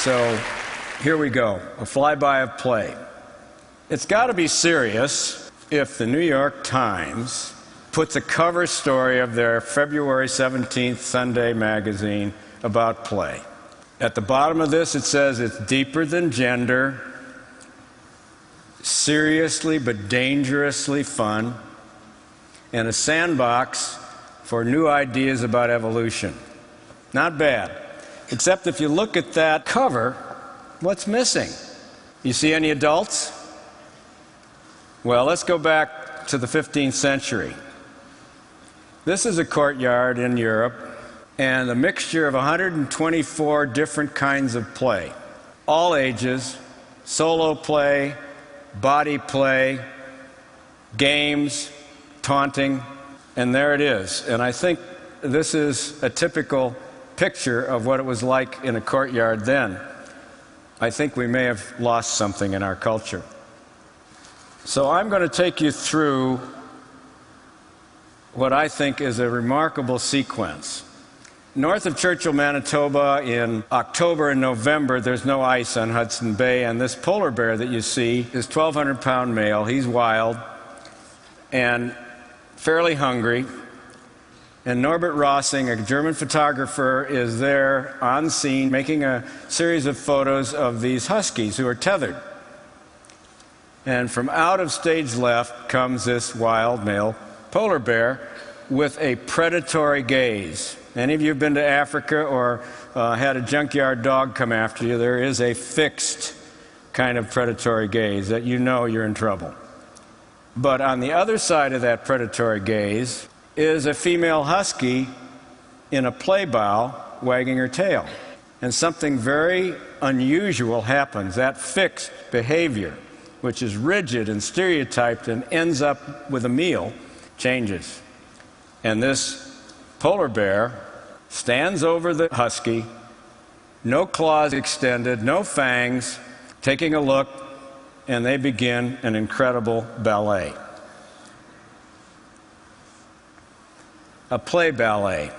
So here we go, a flyby of play. It's got to be serious if the New York Times puts a cover story of their February 17th Sunday magazine about play. At the bottom of this, it says it's deeper than gender, seriously but dangerously fun, and a sandbox for new ideas about evolution. Not bad. Except if you look at that cover, what's missing? You see any adults? Well, let's go back to the 15th century. This is a courtyard in Europe, and a mixture of 124 different kinds of play. All ages, solo play, body play, games, taunting, and there it is. And I think this is a typical picture of what it was like in a courtyard then. I think we may have lost something in our culture. So I'm going to take you through what I think is a remarkable sequence. North of Churchill, Manitoba, in October and November, there's no ice on Hudson Bay, and this polar bear that you see is 1,200-pound male. He's wild and fairly hungry. And Norbert Rossing, a German photographer, is there on scene making a series of photos of these huskies who are tethered. And from out of stage left comes this wild male polar bear with a predatory gaze. Any of you have been to Africa or had a junkyard dog come after you, there is a fixed kind of predatory gaze that you know you're in trouble. But on the other side of that predatory gaze is a female husky in a play bow wagging her tail. And something very unusual happens. That fixed behavior, which is rigid and stereotyped and ends up with a meal, changes. And this polar bear stands over the husky, no claws extended, no fangs, taking a look, and they begin an incredible ballet. A play ballet.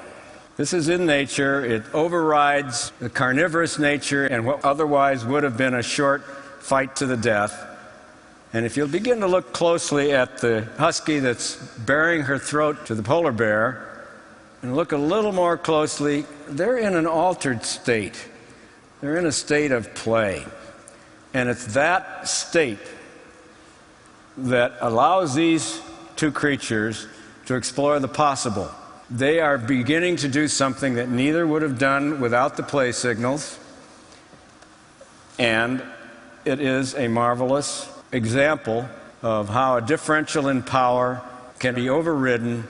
This is in nature. It overrides the carnivorous nature and what otherwise would have been a short fight to the death. And if you'll begin to look closely at the husky that's baring her throat to the polar bear, and look a little more closely, they're in an altered state. They're in a state of play. And it's that state that allows these two creatures to explore the possible. They are beginning to do something that neither would have done without the play signals, and it is a marvelous example of how a differential in power can be overridden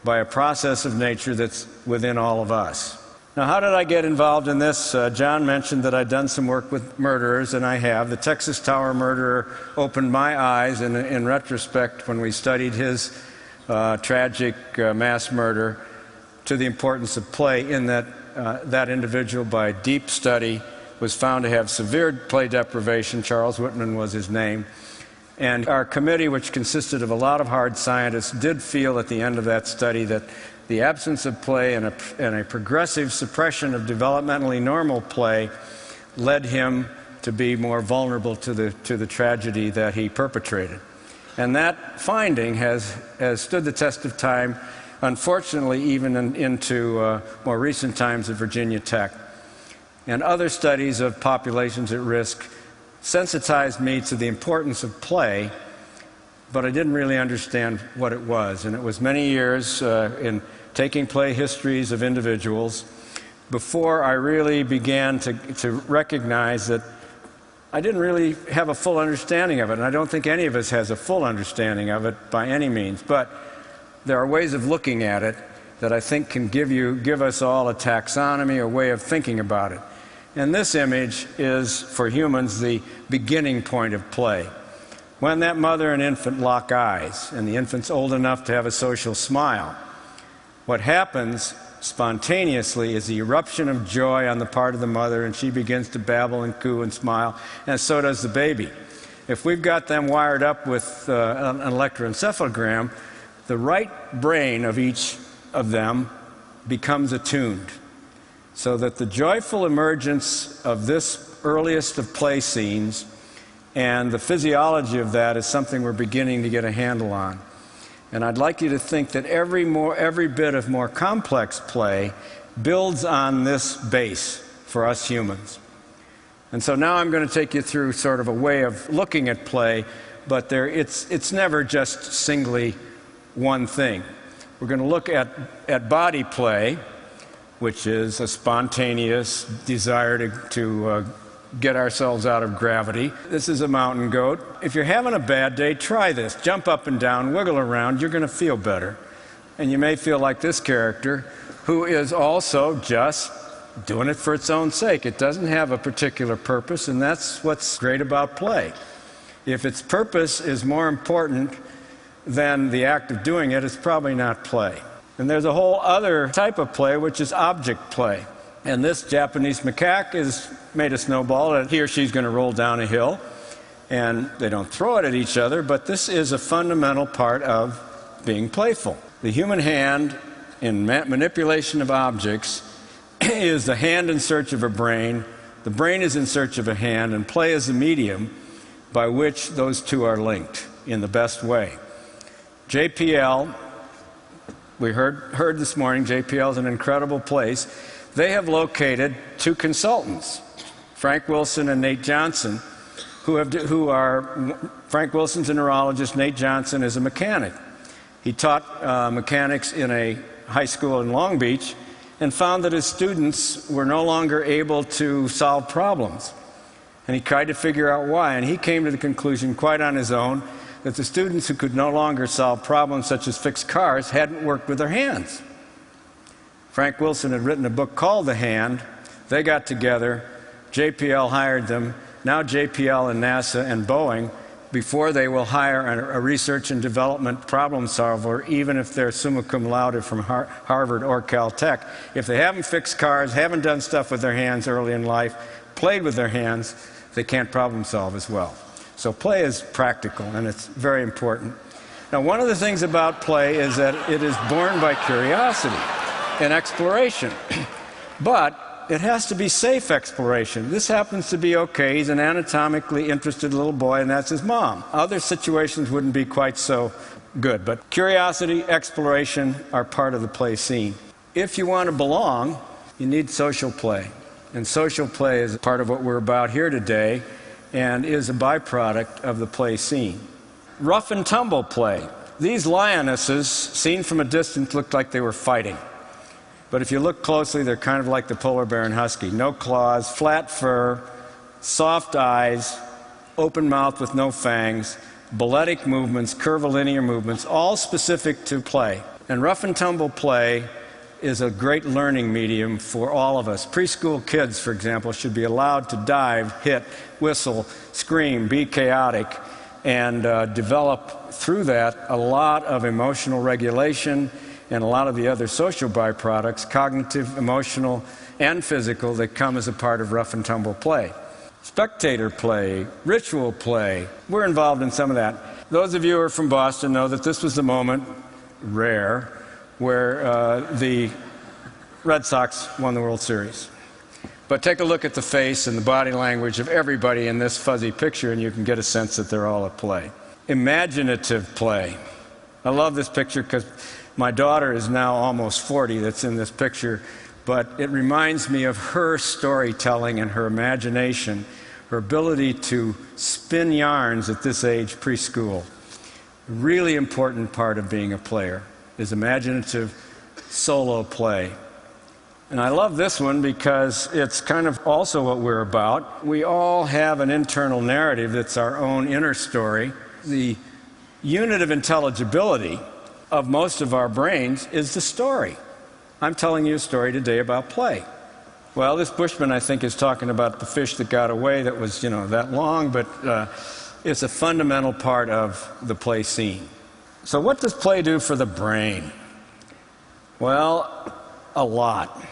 by a process of nature that's within all of us. Now, how did I get involved in this? John mentioned that I'd done some work with murderers, and I have. The Texas Tower murderer opened my eyes, and in retrospect, when we studied his tragic mass murder, to the importance of play, in that that individual, by deep study, was found to have severe play deprivation. Charles Whitman was his name. And our committee, which consisted of a lot of hard scientists, did feel at the end of that study that the absence of play and a progressive suppression of developmentally normal play led him to be more vulnerable to the tragedy that he perpetrated. And that finding has stood the test of time, unfortunately, even into more recent times at Virginia Tech. And other studies of populations at risk sensitized me to the importance of play, but I didn't really understand what it was. And it was many years in taking play histories of individuals before I really began to recognize that I didn't really have a full understanding of it, and I don't think any of us has a full understanding of it by any means. But there are ways of looking at it that I think can give us all a taxonomy, a way of thinking about it. And this image is, for humans, the beginning point of play. When that mother and infant lock eyes, and the infant's old enough to have a social smile, what happens spontaneously is the eruption of joy on the part of the mother, and she begins to babble and coo and smile, and so does the baby. If we've got them wired up with an electroencephalogram, the right brain of each of them becomes attuned, so that the joyful emergence of this earliest of play scenes, and the physiology of that is something we're beginning to get a handle on. And I'd like you to think that every bit of more complex play builds on this base for us humans. And so now I'm going to take you through sort of a way of looking at play, but it's never just singly one thing. We're going to look at body play, which is a spontaneous desire to get ourselves out of gravity. This is a mountain goat. If you're having a bad day, try this. Jump up and down, wiggle around. You're going to feel better. And you may feel like this character, who is also just doing it for its own sake. It doesn't have a particular purpose, and that's what's great about play. If its purpose is more important than the act of doing it, it's probably not play. And there's a whole other type of play, which is object play. And this Japanese macaque has made a snowball that he or she's going to roll down a hill. And they don't throw it at each other, but this is a fundamental part of being playful. The human hand in manipulation of objects is the hand in search of a brain, the brain is in search of a hand, and play is the medium by which those two are linked in the best way. JPL, we heard this morning, JPL is an incredible place. They have located two consultants, Frank Wilson and Nate Johnson, who are, Frank Wilson's a neurologist, Nate Johnson is a mechanic. He taught mechanics in a high school in Long Beach and found that his students were no longer able to solve problems. And he tried to figure out why, and he came to the conclusion quite on his own that the students who could no longer solve problems such as fix cars hadn't worked with their hands. Frank Wilson had written a book called The Hand. They got together. JPL hired them. Now JPL and NASA and Boeing, before they will hire a research and development problem solver, even if they're summa cum laude from Harvard or Caltech, if they haven't fixed cars, haven't done stuff with their hands early in life, played with their hands, they can't problem solve as well. So play is practical, and it's very important. Now, one of the things about play is that it is born by curiosity and exploration. But it has to be safe exploration. This happens to be okay. He's an anatomically interested little boy, and that's his mom. Other situations wouldn't be quite so good. But curiosity, exploration are part of the play scene. If you want to belong, you need social play. And social play is part of what we're about here today and is a byproduct of the play scene. Rough and tumble play. These lionesses, seen from a distance, looked like they were fighting. But if you look closely, they're kind of like the polar bear and husky. No claws, flat fur, soft eyes, open mouth with no fangs, balletic movements, curvilinear movements, all specific to play. And rough and tumble play is a great learning medium for all of us. Preschool kids, for example, should be allowed to dive, hit, whistle, scream, be chaotic, and develop through that a lot of emotional regulation and a lot of the other social byproducts, cognitive, emotional, and physical, that come as a part of rough and tumble play. Spectator play, ritual play, we're involved in some of that. Those of you who are from Boston know that this was the moment, rare, where the Red Sox won the World Series. But take a look at the face and the body language of everybody in this fuzzy picture, and you can get a sense that they're all at play. Imaginative play. I love this picture because my daughter is now almost 40 that's in this picture, but it reminds me of her storytelling and her imagination, her ability to spin yarns at this age, preschool. A really important part of being a player is imaginative solo play. And I love this one because it's kind of also what we're about. We all have an internal narrative that's our own inner story. The unit of intelligibility of most of our brains is the story. I'm telling you a story today about play. Well, this Bushman, I think, is talking about the fish that got away that was, that long, but it's a fundamental part of the play scene. So what does play do for the brain? Well, a lot.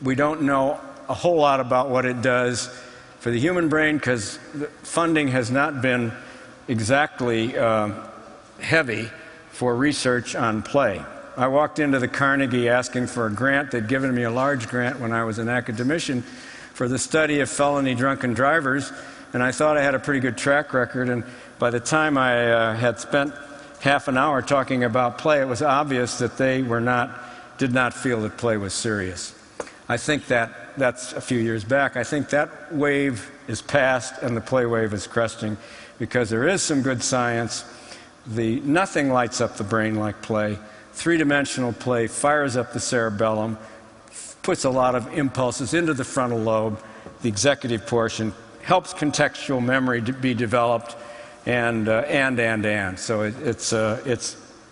We don't know a whole lot about what it does for the human brain because funding has not been exactly heavy for research on play. I walked into the Carnegie asking for a grant. They'd given me a large grant when I was an academician for the study of felony drunken drivers, and I thought I had a pretty good track record, and by the time I had spent half an hour talking about play, it was obvious that they did not feel that play was serious. I think that's a few years back. I think that wave is past and the play wave is cresting, because there is some good science. Nothing lights up the brain like play. Three-dimensional play fires up the cerebellum, puts a lot of impulses into the frontal lobe, the executive portion, helps contextual memory to be developed, and. So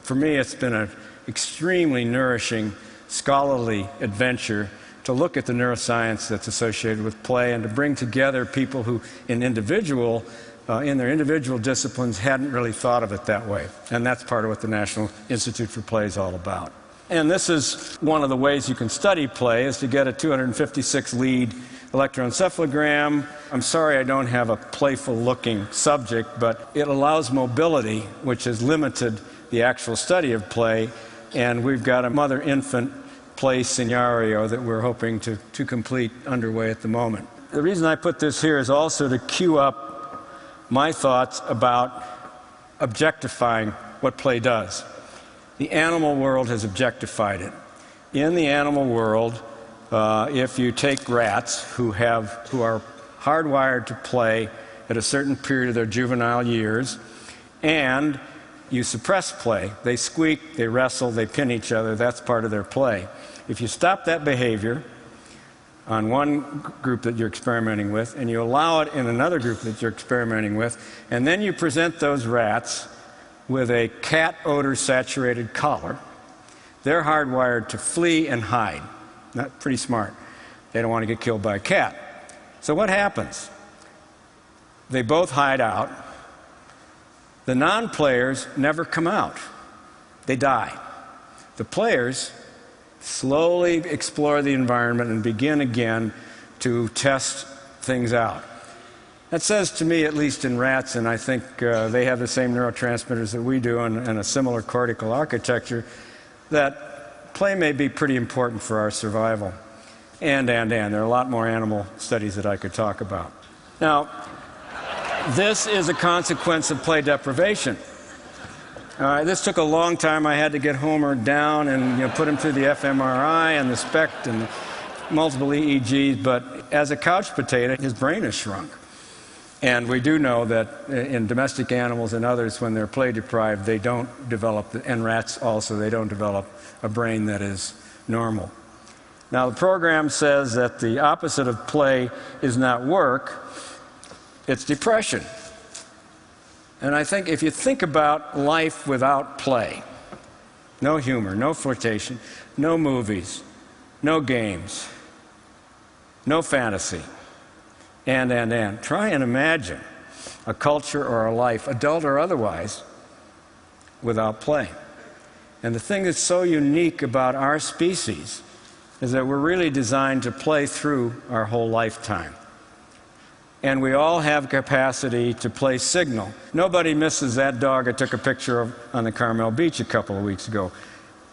for me, it's been an extremely nourishing, scholarly adventure to look at the neuroscience that's associated with play and to bring together people who, in their individual disciplines, hadn't really thought of it that way. And that's part of what the National Institute for Play is all about. And this is one of the ways you can study play, is to get a 256-lead electroencephalogram. I'm sorry I don't have a playful-looking subject, but it allows mobility, which has limited the actual study of play. And we've got a mother-infant play scenario that we're hoping to complete underway at the moment. The reason I put this here is also to cue up my thoughts about objectifying what play does. The animal world has objectified it. In the animal world, if you take rats who are hardwired to play at a certain period of their juvenile years, and you suppress play, they squeak, they wrestle, they pin each other, that's part of their play. If you stop that behavior on one group that you're experimenting with, and you allow it in another group that you're experimenting with, and then you present those rats with a cat odor-saturated collar, they're hardwired to flee and hide. Not pretty smart. They don't want to get killed by a cat. So what happens? They both hide out. The non-players never come out. They die. The players slowly explore the environment and begin again to test things out. That says to me, at least in rats, and I think they have the same neurotransmitters that we do and a similar cortical architecture, that play may be pretty important for our survival. And. There are a lot more animal studies that I could talk about. Now, this is a consequence of play deprivation. This took a long time. I had to get Homer down and put him through the fMRI and the SPECT and the multiple EEGs, but as a couch potato, his brain has shrunk. And we do know that in domestic animals and others, when they're play deprived, they don't develop, and rats also, they don't develop a brain that is normal. Now, the program says that the opposite of play is not work, it's depression. And I think if you think about life without play, no humor, no flirtation, no movies, no games, no fantasy, and. Try and imagine a culture or a life, adult or otherwise, without play. And the thing that's so unique about our species is that we're really designed to play through our whole lifetime. And we all have capacity to play signal. Nobody misses that dog I took a picture of on the Carmel Beach a couple of weeks ago.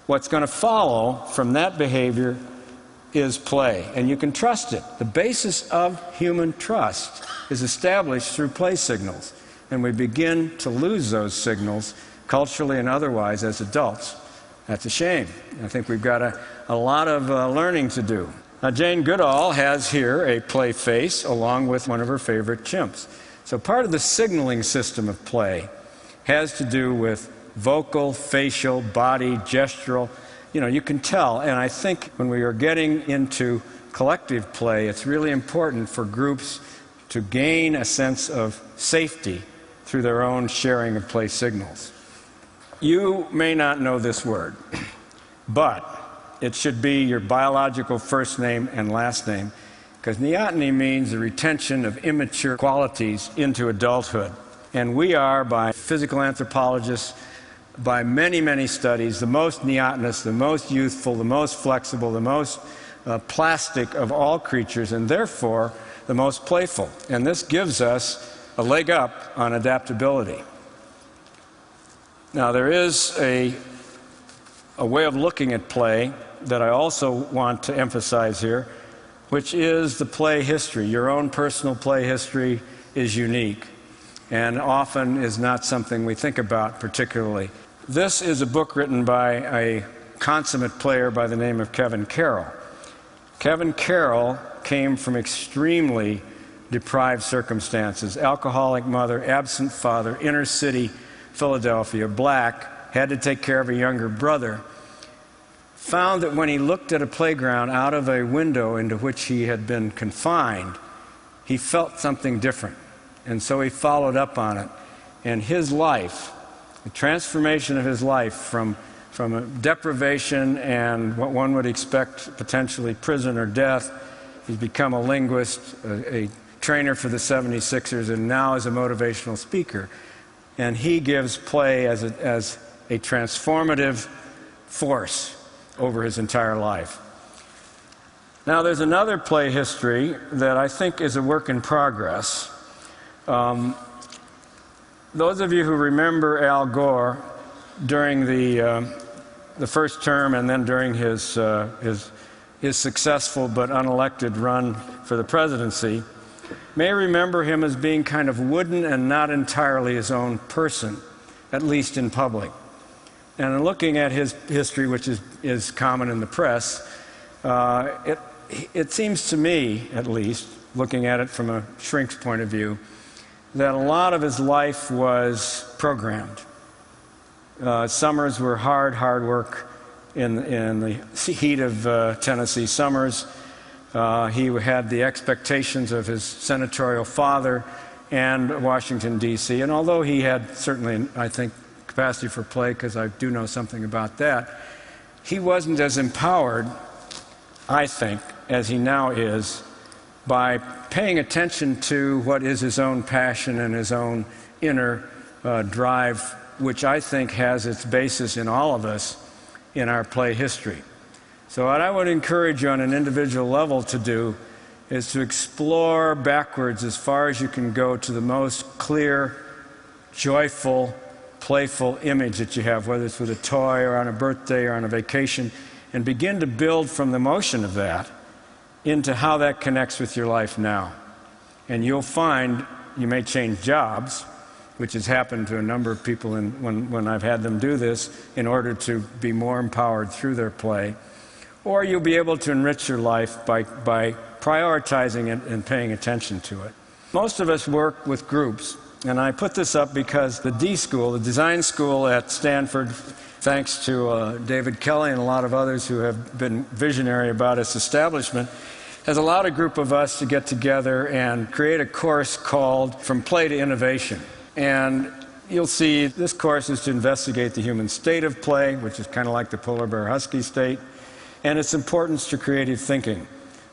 What's going to follow from that behavior is play, and you can trust it. The basis of human trust is established through play signals, and we begin to lose those signals culturally and otherwise as adults. That's a shame. I think we've got a lot of learning to do. Now, Jane Goodall has here a play face along with one of her favorite chimps. So part of the signaling system of play has to do with vocal, facial, body, gestural. You can tell, and I think when we are getting into collective play, it's really important for groups to gain a sense of safety through their own sharing of play signals. You may not know this word, but it should be your biological first name and last name, because neoteny means the retention of immature qualities into adulthood. And we are, by physical anthropologists, by many, many studies, the most neotenous, the most youthful, the most flexible, the most plastic of all creatures, and therefore the most playful. And this gives us a leg up on adaptability. Now, there is a way of looking at play that I also want to emphasize here, which is the play history. Your own personal play history is unique and often is not something we think about particularly. This is a book written by a consummate player by the name of Kevin Carroll. Kevin Carroll came from extremely deprived circumstances. Alcoholic mother, absent father, inner city Philadelphia, black, had to take care of a younger brother. Found that when he looked at a playground out of a window into which he had been confined, he felt something different. And so he followed up on it. And his life, the transformation of his life from a deprivation and what one would expect potentially prison or death, he's become a linguist, a trainer for the 76ers, and now is a motivational speaker. And he gives play as a transformative force over his entire life. Now, there's another play history that I think is a work in progress. Those of you who remember Al Gore during the first term and then during his successful but unelected run for the presidency may remember him as being kind of wooden and not entirely his own person, at least in public. And in looking at his history, which is common in the press, it seems to me, at least, looking at it from a shrink's point of view, that a lot of his life was programmed. Summers were hard work in the heat of Tennessee summers. He had the expectations of his senatorial father and Washington, D.C. And although he had certainly, I think, capacity for play, because I do know something about that, he wasn't as empowered, I think, as he now is, by paying attention to what is his own passion and his own inner drive, which I think has its basis in all of us in our play history. So what I would encourage you on an individual level to do is to explore backwards as far as you can go to the most clear, joyful, playful image that you have, whether it's with a toy or on a birthday or on a vacation, and begin to build from the motion of that into how that connects with your life now. And you'll find you may change jobs, which has happened to a number of people when I've had them do this in order to be more empowered through their play. Or you'll be able to enrich your life by prioritizing it and paying attention to it. Most of us work with groups, and I put this up because the D School, the design school at Stanford, thanks to David Kelly and a lot of others who have been visionary about its establishment, has allowed a group of us to get together and create a course called From Play to Innovation. And you'll see this course is to investigate the human state of play, which is kind of like the polar bear husky state, and its importance to creative thinking,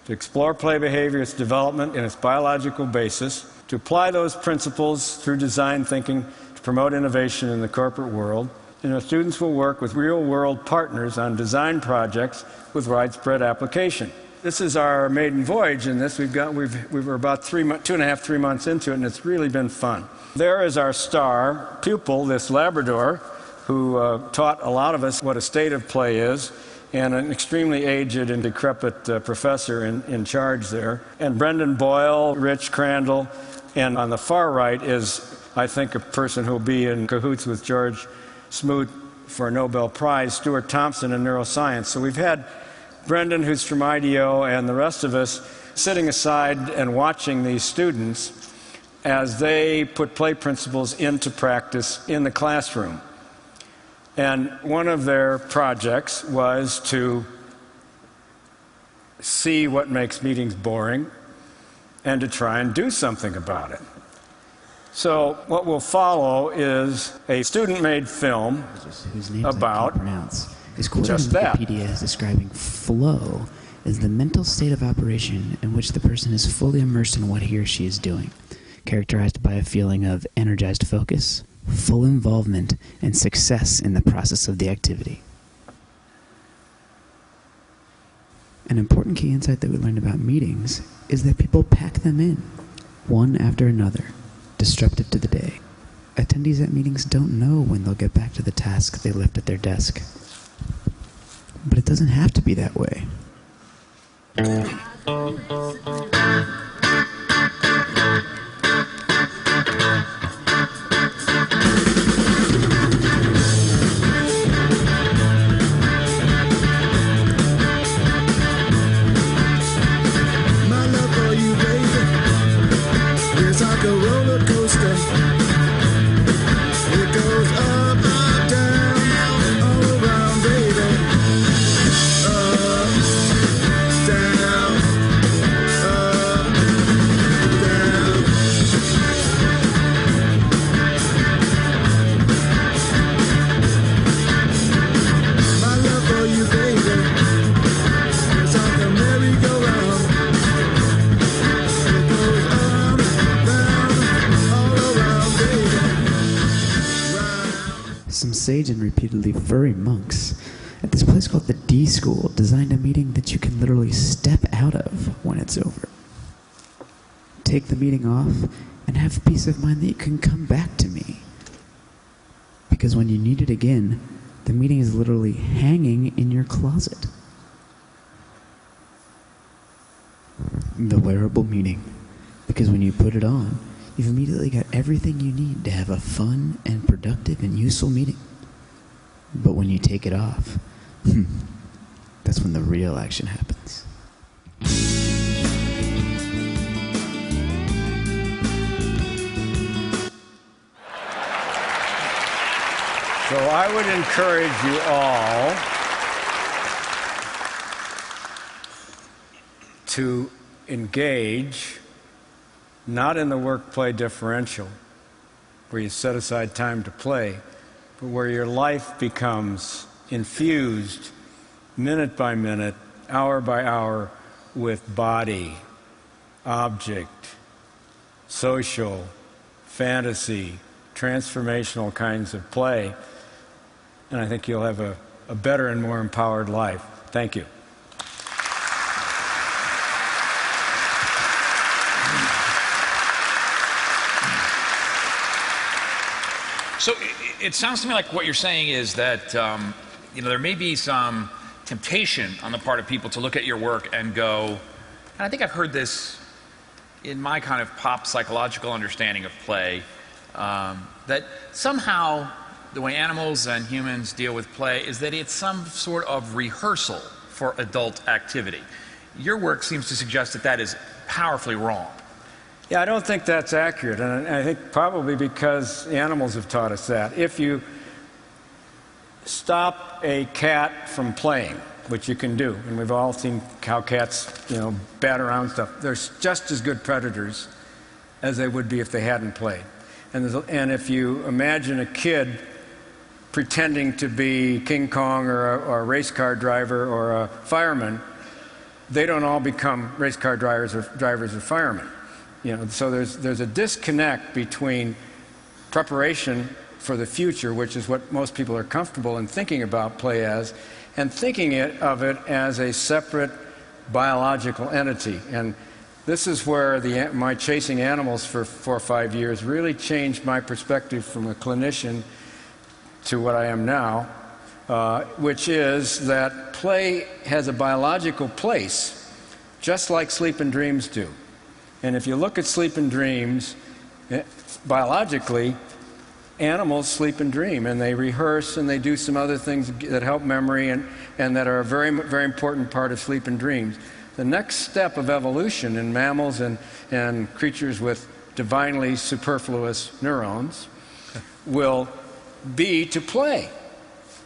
to explore play behavior, its development, and its biological basis, to apply those principles through design thinking to promote innovation in the corporate world. And our students will work with real-world partners on design projects with widespread application. This is our maiden voyage in this. We were about 2.5, 3 months into it, and it's really been fun. There is our star pupil, this Labrador, who taught a lot of us what a state of play is, and an extremely aged and decrepit professor in charge there. And Brendan Boyle, Rich Crandall, and on the far right is, I think, a person who will be in cahoots with George Smoot for a Nobel Prize, Stuart Thompson in neuroscience. So we've had Brendan, who's from IDEO, and the rest of us sitting aside and watching these students as they put play principles into practice in the classroom. And one of their projects was to see what makes meetings boring and to try and do something about it. So what will follow is a student-made film about just that. Wikipedia is describing flow as the mental state of operation in which the person is fully immersed in what he or she is doing, characterized by a feeling of energized focus, full involvement, and success in the process of the activity. An important key insight that we learned about meetings is that people pack them in, one after another, disruptive to the day. Attendees at meetings don't know when they'll get back to the task they left at their desk. But it doesn't have to be that way. Some sage and repeatedly furry monks at this place called the D School designed a meeting that you can literally step out of when it's over. Take the meeting off and have the peace of mind that you can come back to me. Because when you need it again, the meeting is literally hanging in your closet. The wearable meeting. Because when you put it on, you've immediately got everything you need to have a fun and productive and useful meeting. But when you take it off, that's when the real action happens. So I would encourage you all to engage not in the work-play differential, where you set aside time to play, but where your life becomes infused minute by minute, hour by hour with body, object, social, fantasy, transformational kinds of play. And I think you'll have a better and more empowered life. Thank you. So it sounds to me like what you're saying is that there may be some temptation on the part of people to look at your work and go, and I think I've heard this in my kind of pop psychological understanding of play, that somehow the way animals and humans deal with play is that it's some sort of rehearsal for adult activity. Your work seems to suggest that that is powerfully wrong. Yeah, I don't think that's accurate, and I think probably because animals have taught us that. If you stop a cat from playing, which you can do, and we've all seen how cats, bat around stuff, they're just as good predators as they would be if they hadn't played. And if you imagine a kid pretending to be King Kong or a race car driver or a fireman, they don't all become race car drivers or firemen. So there's a disconnect between preparation for the future, which is what most people are comfortable in thinking about play as, and thinking of it as a separate biological entity. And this is where my chasing animals for 4 or 5 years really changed my perspective from a clinician to what I am now, which is that play has a biological place, just like sleep and dreams do. And if you look at sleep and dreams, biologically, animals sleep and dream, and they rehearse and they do some other things that help memory and that are a very, very important part of sleep and dreams. The next step of evolution in mammals and creatures with divinely superfluous neurons will be to play.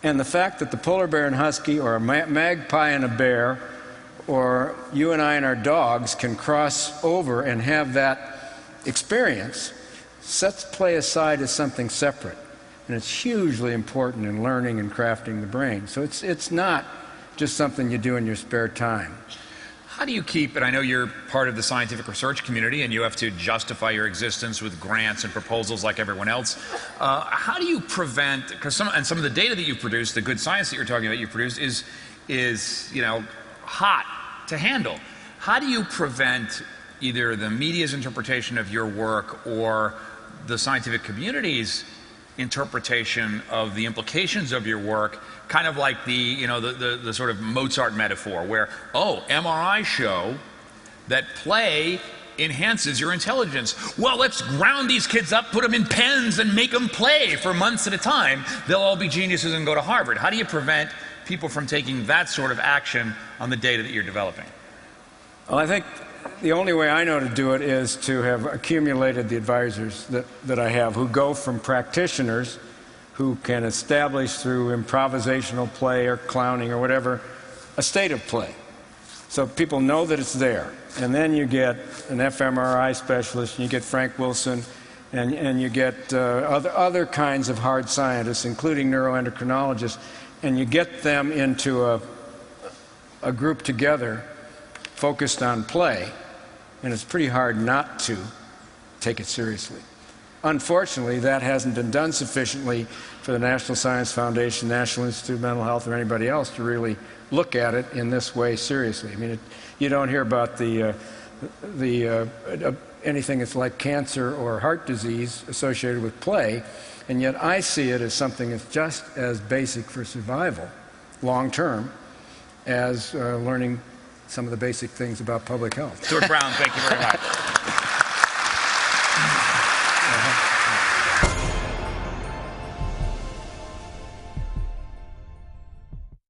And the fact that the polar bear and husky, or a magpie and a bear, or you and I and our dogs can cross over and have that experience sets play aside as something separate. And it's hugely important in learning and crafting the brain. So it's not just something you do in your spare time. How do you keep, and I know you're part of the scientific research community and you have to justify your existence with grants and proposals like everyone else, how do you prevent, because some of the data that you've produced, the good science that you're talking about you've produced is hot to handle. How do you prevent either the media's interpretation of your work or the scientific community's interpretation of the implications of your work, kind of like the sort of Mozart metaphor where, MRI show that play enhances your intelligence. Well, let's ground these kids up, put them in pens, and make them play for months at a time. They'll all be geniuses and go to Harvard. How do you prevent people from taking that sort of action on the data that you're developing? Well, I think the only way I know to do it is to have accumulated the advisors that I have, who go from practitioners who can establish through improvisational play or clowning or whatever a state of play. So people know that it's there. And then you get an fMRI specialist, and you get Frank Wilson, and you get other kinds of hard scientists, including neuroendocrinologists, and you get them into a group together focused on play, and it's pretty hard not to take it seriously. Unfortunately, that hasn't been done sufficiently for the National Science Foundation, National Institute of Mental Health, or anybody else to really look at it in this way seriously. I mean, you don't hear about anything that's like cancer or heart disease associated with play, and yet I see it as something that's just as basic for survival, long term, as learning some of the basic things about public health. Stewart Brown, thank you very much.